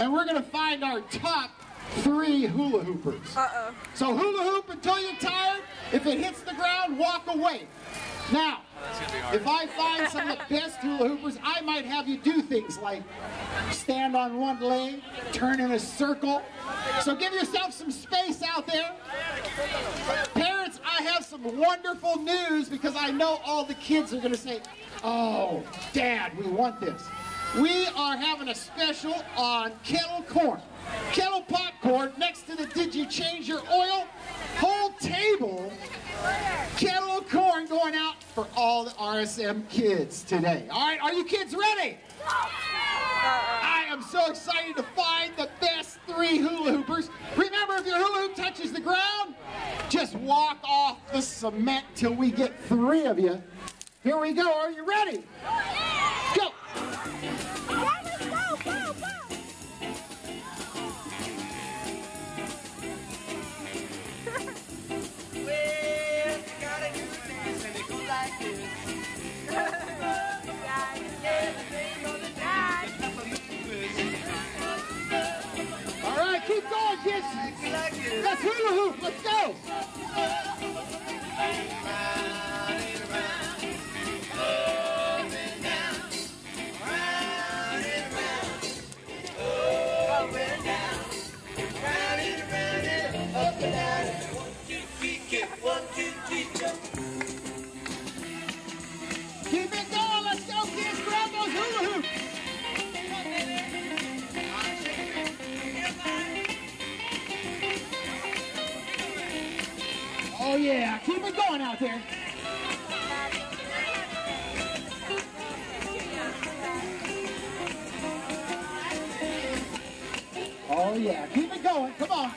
and we're going to find our top 3 hula hoopers. So hula hoop until you're tired. If it hits the ground, walk away. Now, if I find some of the best hula hoopers, I might have you do things like stand on one leg, turn in a circle. So give yourself some space out there. Parents, I have some wonderful news because I know all the kids are going to say, "Oh, Dad, we want this." We are having a special on kettle corn. Kettle popcorn next to the Did You Change Your Oil? Whole table kettle of corn going out for all the RSM kids today. All right, are you kids ready? I am so excited to find the best 3 hula hoopers. Remember, if your hula hoop touches the ground, just walk off the cement till we get 3 of you. Here we go. Are you ready? Go. All right, keep going, kids. Let's hula hoop. Let's go. Keep it going. Let's go, kids. Grab those hula hoops. Oh, yeah. Keep it going out there. Oh, yeah. Keep it going. Come on.